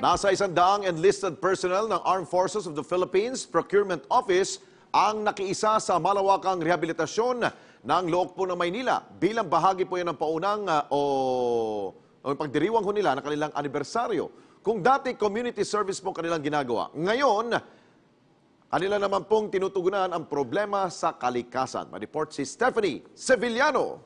Nasa 100 enlisted personnel ng Armed Forces of the Philippines Procurement Office ang nakiisa sa malawakang rehabilitasyon ng loob po ng Maynila. Bilang bahagi po yan ng paunang o pagdiriwang ho nila ng kanilang anibersaryo. Kung dati community service po kanilang ginagawa, ngayon kanila naman pong tinutugunan ang problema sa kalikasan. Ma-report si Stephanie Sevillano.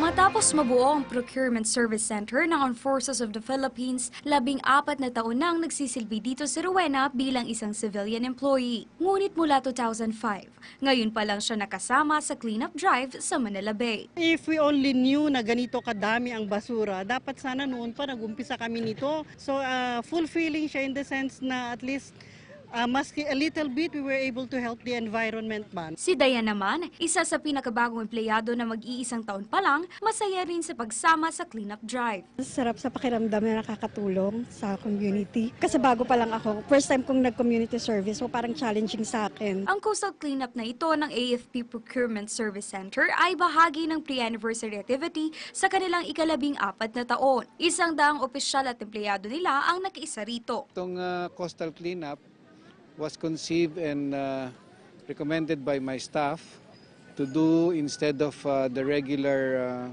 Matapos mabuo ang Procurement Service Center ng Armed Forces of the Philippines, 14 na taon nang nagsisilbi dito si Rowena bilang isang civilian employee. Ngunit mula 2005, ngayon pa lang siya nakasama sa cleanup drive sa Manila Bay. If we only knew na ganito kadami ang basura, dapat sana noon pa nag-umpisa kami nito. So fulfilling siya in the sense na at least maski a little bit, we were able to help the environment man. Si Dayan naman, isa sa pinakabagong empleyado na mag-iisang taon pa lang, masaya rin sa pagsama sa cleanup drive. Sarap sa pakiramdam na nakakatulong sa community. Kasi bago pa lang ako, first time kong nag-community service, so parang challenging sa akin. Ang coastal cleanup na ito ng AFP Procurement Service Center ay bahagi ng pre-anniversary activity sa kanilang ika-14 na taon. 100 opisyal at empleyado nila ang nakiisa rito. Itong coastal cleanup was conceived and recommended by my staff to do instead of the regular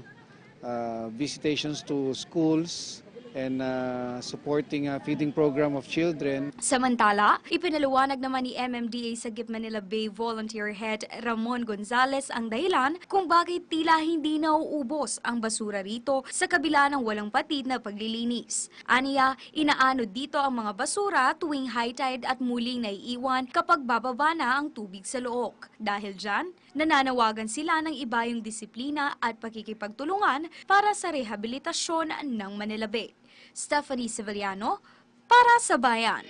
visitations to schools and supporting a feeding program of children. Samantala, ipinaliwanag naman ni MMDA Sagip Manila Bay Volunteer Head Ramon Gonzales ang dahilan kung bakit tila hindi nauubos ang basura rito sa kabila ng walang patid na paglilinis. Aniya, inaanod dito ang mga basura tuwing high tide at muling naiiwan kapag bababa na ang tubig sa look. Dahil dyan, nananawagan sila ng ibayong disiplina at pakikipagtulungan para sa rehabilitasyon ng Manila Bay. Stephanie Sevillano para sa Bayan.